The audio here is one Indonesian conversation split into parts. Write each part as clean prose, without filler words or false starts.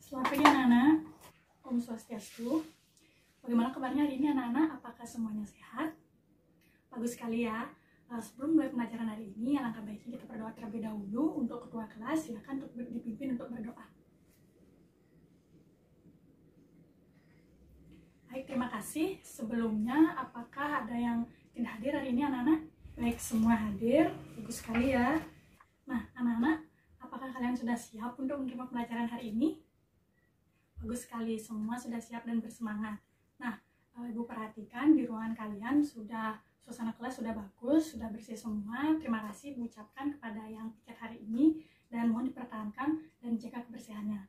Selamat pagi anak-anak, Om Swastiastu. Bagaimana kabarnya hari ini anak-anak? Apakah semuanya sehat? Bagus sekali ya. Sebelum mulai pelajaran hari ini, alangkah baiknya kita berdoa terlebih dahulu. Untuk ketua kelas, silakan untuk dipimpin untuk berdoa. Baik, terima kasih. Sebelumnya, apakah ada yang tidak hadir hari ini anak-anak? Baik, semua hadir. Bagus sekali ya. Nah, anak-anak, apakah kalian sudah siap untuk menerima pelajaran hari ini? Bagus sekali, semua sudah siap dan bersemangat. Nah, Ibu perhatikan di ruangan kalian suasana kelas sudah bagus, sudah bersih semua. Terima kasih Ibu ucapkan kepada yang piket hari ini dan mohon dipertahankan dan jaga kebersihannya.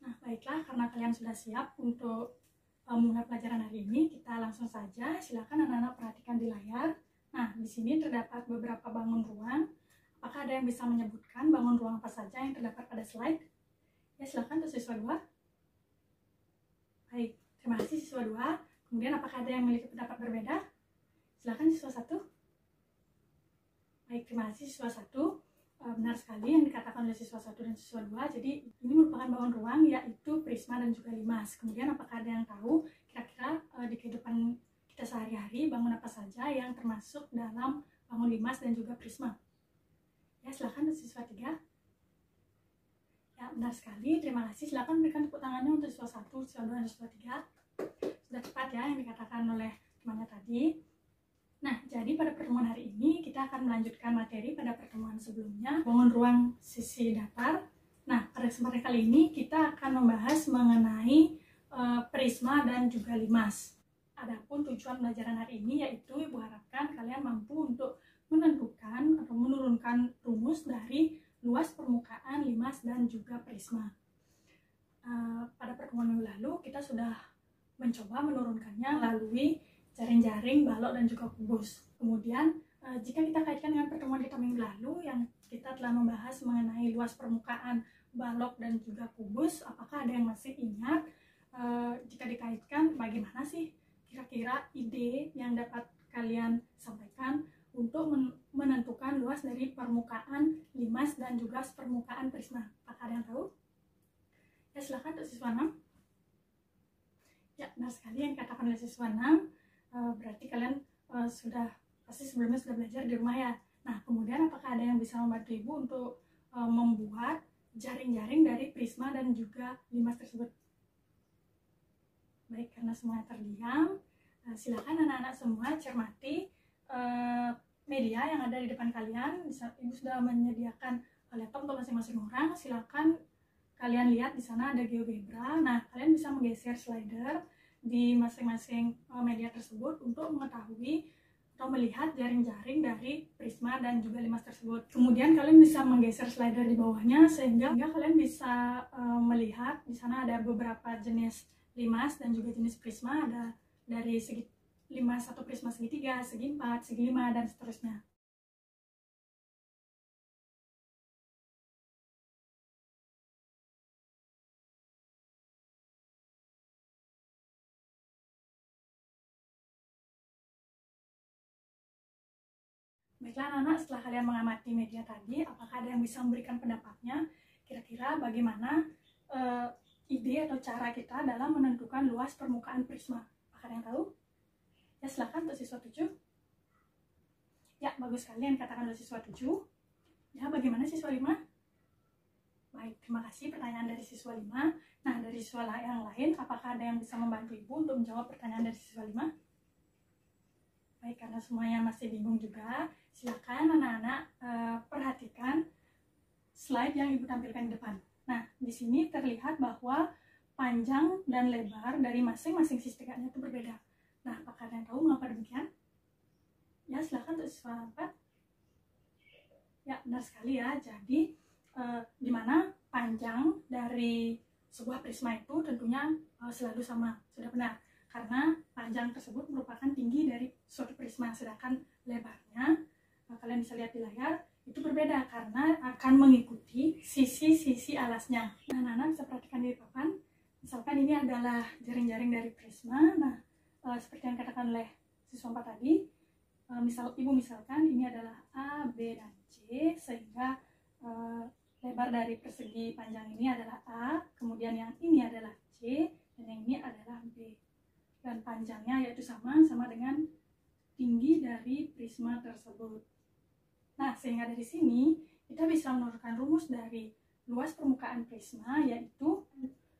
Nah, baiklah, karena kalian sudah siap untuk mulai pelajaran hari ini, kita langsung saja. Silakan anak-anak perhatikan di layar. Nah, di sini terdapat beberapa bangun ruang. Apakah ada yang bisa menyebutkan bangun ruang apa saja yang terdapat pada slide? Ya, silakan untuk siswa 2. Baik, terima kasih siswa 2. Kemudian apakah ada yang memiliki pendapat berbeda? Silakan siswa 1. Baik, terima kasih siswa 1. Benar sekali yang dikatakan oleh siswa 1 dan siswa 2. Jadi ini merupakan bangun ruang yaitu prisma dan juga limas. Kemudian apakah ada yang tahu kira-kira di kehidupan kita sehari-hari bangun apa saja yang termasuk dalam bangun limas dan juga prisma? Ya, silakan siswa 3. Ya, benar sekali. Terima kasih. Silakan berikan tepuk tangannya untuk siswa 1, siswa 2, dan siswa 3. Sudah tepat ya yang dikatakan oleh temannya tadi. Nah, jadi pada pertemuan hari ini kita akan melanjutkan materi pada pertemuan sebelumnya, bangun ruang sisi datar. Nah, pada kesempatan kali ini kita akan membahas mengenai prisma dan juga limas. Adapun tujuan pelajaran hari ini yaitu Ibu harapkan kalian mampu untuk menentukan atau menurunkan rumus dari luas permukaan limas dan juga prisma. Pada pertemuan minggu lalu kita sudah mencoba menurunkannya melalui jaring-jaring, balok, dan juga kubus. Kemudian jika kita kaitkan dengan pertemuan kita minggu lalu yang kita telah membahas mengenai luas permukaan balok dan juga kubus, apakah ada yang masih ingat? Jika dikaitkan, bagaimana sih kira-kira ide yang dapat kalian sampaikan untuk menentukan luas dari permukaan limas dan juga permukaan prisma? Apakah ada yang tahu? Ya, silakan untuk siswa 6. Ya, benar sekali yang dikatakan oleh siswa 6. Berarti kalian pasti sebelumnya sudah belajar di rumah ya. Nah, kemudian apakah ada yang bisa membantu Ibu untuk membuat jaring-jaring dari prisma dan juga limas tersebut? Baik, karena semuanya terdiam, silakan anak-anak semua cermati media yang ada di depan kalian. Ibu sudah menyediakan laptop untuk masing-masing orang. Silakan kalian lihat di sana ada GeoGebra. Nah, kalian bisa menggeser slider di masing-masing media tersebut untuk mengetahui atau melihat jaring-jaring dari prisma dan juga limas tersebut. Kemudian kalian bisa menggeser slider di bawahnya sehingga kalian bisa melihat di sana ada beberapa jenis limas dan juga jenis prisma. Ada dari segi limas atau prisma segi 3, segi 4, segi 5, dan seterusnya. Baiklah anak-anak, setelah kalian mengamati media tadi, apakah ada yang bisa memberikan pendapatnya? Kira-kira bagaimana ide atau cara kita dalam menentukan luas permukaan prisma? Apakah ada yang tahu? Ya, silakan untuk siswa 7. Ya, bagus sekali yang dikatakan oleh siswa 7. Ya, bagaimana siswa 5? Baik, terima kasih pertanyaan dari siswa 5. Nah, dari siswa yang lain, apakah ada yang bisa membantu Ibu untuk menjawab pertanyaan dari siswa 5? Baik, karena semuanya masih bingung juga, silakan anak-anak perhatikan slide yang Ibu tampilkan di depan. Nah, di sini terlihat bahwa panjang dan lebar dari masing-masing sisi tegaknya itu berbeda. Nah, apakah ada yang tahu mengapa demikian? Ya, silakan untuk siswa 4. Ya, benar sekali ya. Jadi, di mana panjang dari sebuah prisma itu tentunya selalu sama. Sudah benar. Karena panjang tersebut merupakan tinggi dari suatu prisma, sedangkan lebarnya, kalian bisa lihat di layar, itu berbeda karena akan mengikuti sisi-sisi alasnya. Nah, anak-anak bisa perhatikan di papan. Misalkan ini adalah jaring-jaring dari prisma. Nah, seperti yang dikatakan oleh siswa 4 tadi, Ibu misalkan ini adalah A, B, dan C, sehingga lebar dari persegi panjang ini adalah A, kemudian yang ini adalah C, dan yang ini adalah B. Dan panjangnya yaitu sama dengan tinggi dari prisma tersebut. Nah, sehingga dari sini kita bisa menurunkan rumus dari luas permukaan prisma, yaitu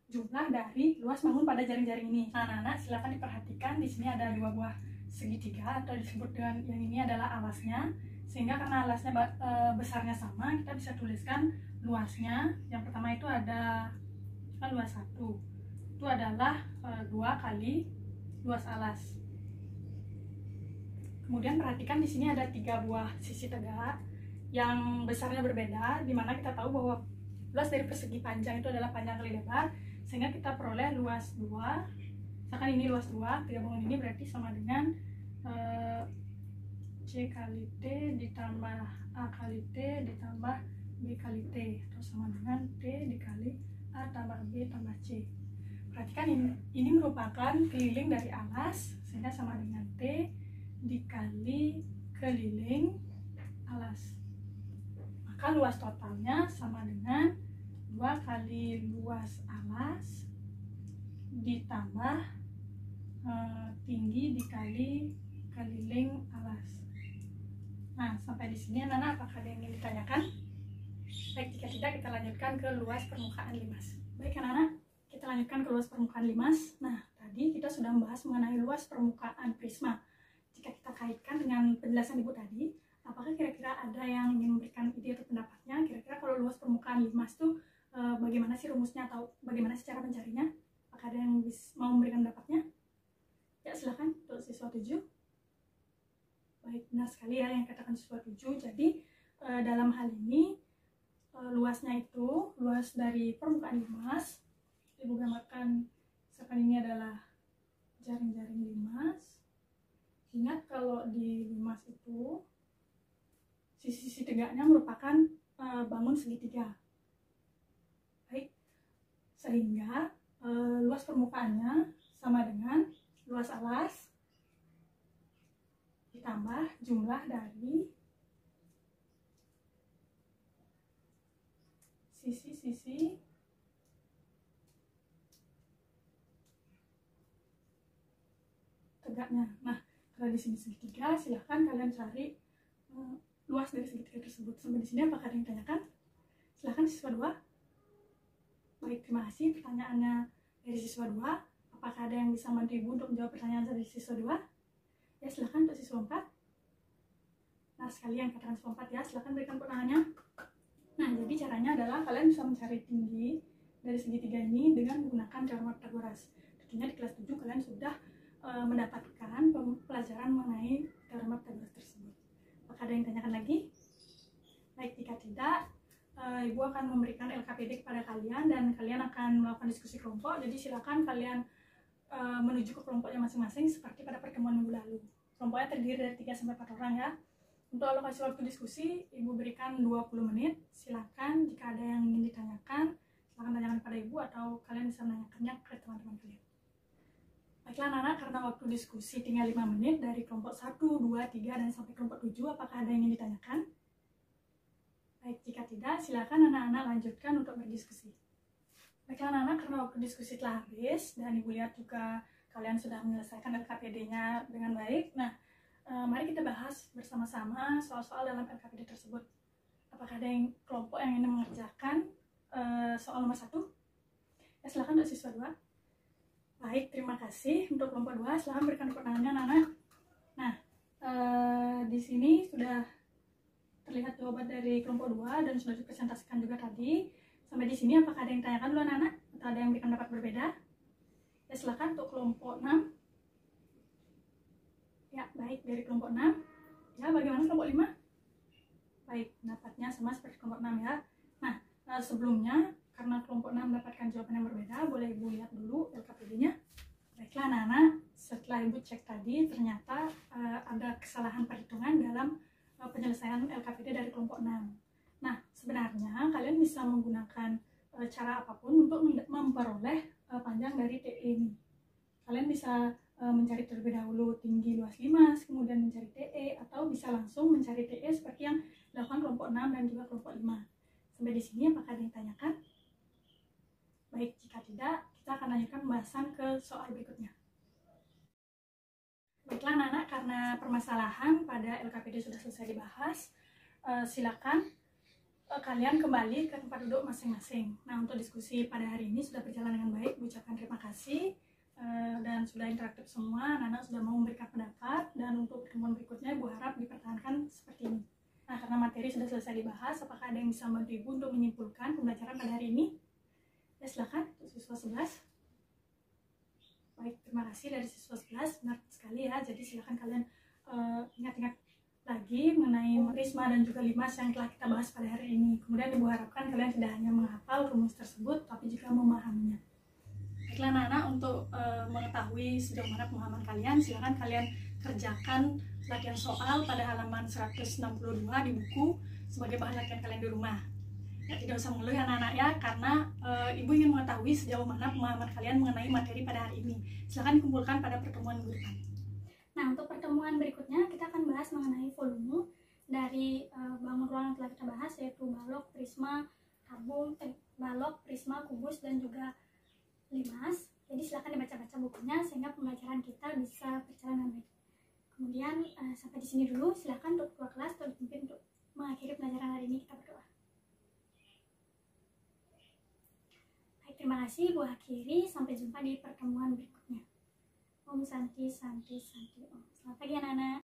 jumlah dari luas bangun pada jaring-jaring ini. Nah, anak-anak silakan diperhatikan, di sini ada dua buah segitiga atau disebut dengan yang ini adalah alasnya. Sehingga karena alasnya besarnya sama, kita bisa tuliskan luasnya. Yang pertama itu ada luas 1. Itu adalah 2 kali luas alas. Kemudian perhatikan di sini ada 3 buah sisi tegak yang besarnya berbeda, di mana kita tahu bahwa luas dari persegi panjang itu adalah panjang kali lebar, sehingga kita peroleh luas 2. Misalkan ini luas 2, 3 bangun ini berarti sama dengan C kali T ditambah A kali T ditambah B kali T, atau sama dengan T dikali A tambah B tambah C. Perhatikan ini merupakan keliling dari alas, sehingga sama dengan T dikali keliling alas. Maka luas totalnya sama dengan 2 kali luas alas ditambah tinggi dikali keliling alas. Nah, sampai di sini anak-anak apakah ada yang ingin ditanyakan? Baik, jika tidak kita lanjutkan ke luas permukaan limas. Baik anak-anak, kita lanjutkan ke luas permukaan limas. Nah, tadi kita sudah membahas mengenai luas permukaan prisma. Jika kita kaitkan dengan penjelasan Ibu tadi, apakah kira-kira ada yang ingin memberikan ide atau pendapatnya? Kira-kira kalau luas permukaan limas itu bagaimana sih rumusnya atau bagaimana sih cara mencarinya? Apakah ada yang mau memberikan pendapatnya? Ya, silakan untuk siswa 7. Baik, benar sekali ya yang katakan siswa 7. Jadi dalam hal ini luasnya itu luas dari permukaan limas. Ibu gambarkan misalkan ini adalah jaring-jaring limas. Ingat kalau di limas itu sisi-sisi tegaknya merupakan bangun segitiga. Baik, sehingga luas permukaannya sama dengan luas alas ditambah jumlah dari sisi-sisi tegaknya. Nah, kalau di sini segitiga, silahkan kalian cari luas dari segitiga tersebut. Sampai di sini apakah ada yang ditanyakan? Silahkan siswa 2. Baik, terima kasih pertanyaannya dari siswa 2. Apakah ada yang bisa membantu Ibu untuk menjawab pertanyaan dari siswa 2? Ya, silahkan untuk siswa 4. Nah, sekalian katakan siswa 4 ya, silahkan berikan keterangannya. Nah, jadi caranya adalah kalian bisa mencari tinggi dari segitiga ini dengan menggunakan teorema Pythagoras. Tentunya di kelas 7 kalian sudah mendapatkan pelajaran mengenai teorema Pythagoras tersebut. Apakah ada yang ditanyakan lagi? Baik, jika tidak, Ibu akan memberikan LKPD kepada kalian dan kalian akan melakukan diskusi kelompok. Jadi silakan kalian menuju ke kelompoknya masing-masing seperti pada pertemuan minggu lalu. Kelompoknya terdiri dari 3-4 orang ya. Untuk alokasi waktu diskusi, Ibu berikan 20 menit. Silakan jika ada yang ingin ditanyakan, silakan tanyakan pada Ibu atau kalian bisa menanyakannya ke teman-teman kalian. Baiklah anak-anak, karena waktu diskusi tinggal 5 menit dari kelompok 1, 2, 3, dan sampai kelompok 7, apakah ada yang ingin ditanyakan? Baik, jika tidak, silakan anak-anak lanjutkan untuk berdiskusi. Baiklah anak-anak, karena waktu diskusi telah habis dan Ibu lihat juga kalian sudah menyelesaikan LKPD-nya dengan baik. Nah, mari kita bahas bersama-sama soal-soal dalam LKPD tersebut. Apakah ada yang kelompok yang ingin mengerjakan soal nomor 1? Ya, silakan untuk siswa 2. Baik, terima kasih. Untuk kelompok 2, silakan berikan keterangannya anak-anak. Nah, di sini sudah terlihat jawaban dari kelompok 2 dan sudah dipresentasikan juga tadi. Sampai di sini apakah ada yang tanyakan dulu anak-anak? Atau ada yang berikan pendapat berbeda? Ya, silakan untuk kelompok 6. Ya, baik, dari kelompok 6. Ya, bagaimana kelompok 5? Baik, pendapatnya sama seperti kelompok 6 ya. Nah, sebelumnya, karena kelompok 6 mendapatkan jawaban yang berbeda, boleh Ibu lihat dulu LKPD-nya. Baiklah anak-anak, setelah Ibu cek tadi, ternyata ada kesalahan perhitungan dalam penyelesaian LKPD dari kelompok 6. Nah, sebenarnya kalian bisa menggunakan cara apapun untuk memperoleh panjang dari TE ini. Kalian bisa mencari terlebih dahulu tinggi luas limas, kemudian mencari TE, atau bisa langsung mencari TE seperti yang dilakukan kelompok 6 dan juga kelompok 5. Sampai sampai di sini apakah ada yang ditanyakan? Baik, jika tidak, kita akan lanjutkan pembahasan ke soal berikutnya. Baiklah anak-anak, karena permasalahan pada LKPD sudah selesai dibahas, silakan kalian kembali ke tempat duduk masing-masing. Nah, untuk diskusi pada hari ini sudah berjalan dengan baik. Ucapkan terima kasih dan sudah interaktif semua. Anak-anak sudah mau memberikan pendapat, dan untuk pertemuan berikutnya Ibu harap dipertahankan seperti ini. Nah, karena materi sudah selesai dibahas, apakah ada yang bisa membantu Ibu untuk menyimpulkan pembelajaran pada hari ini? Ya, silakan untuk siswa 11. Baik, terima kasih dari siswa 11, benar sekali ya. Jadi silakan kalian ingat-ingat lagi mengenai prisma dan juga limas yang telah kita bahas pada hari ini. Kemudian Ibu harapkan kalian tidak hanya menghafal rumus tersebut, tapi juga memahaminya. Baiklah anak-anak, untuk mengetahui sejauh mana pemahaman kalian, silakan kalian kerjakan latihan soal pada halaman 162 di buku sebagai bahan latihan kalian di rumah. Ya, tidak usah mengeluh ya anak-anak ya, karena Ibu ingin mengetahui sejauh mana pemahaman kalian mengenai materi pada hari ini. Silakan dikumpulkan pada pertemuan minggu depan. Nah, untuk pertemuan berikutnya kita akan bahas mengenai volume dari bangun ruang yang telah kita bahas, yaitu balok, prisma, tabung, balok, prisma, kubus, dan juga limas. Jadi silakan dibaca-baca bukunya sehingga pembelajaran kita bisa berjalan dengan baik. Kemudian sampai di sini dulu. Silakan untuk ketua kelas atau dipimpin untuk mengakhiri pembelajaran hari ini. Kita berdoa. Baik, terima kasih Bu akhiri. Sampai jumpa di pertemuan berikutnya. Om Santi Santi Santi Om. Selamat pagi anak-anak.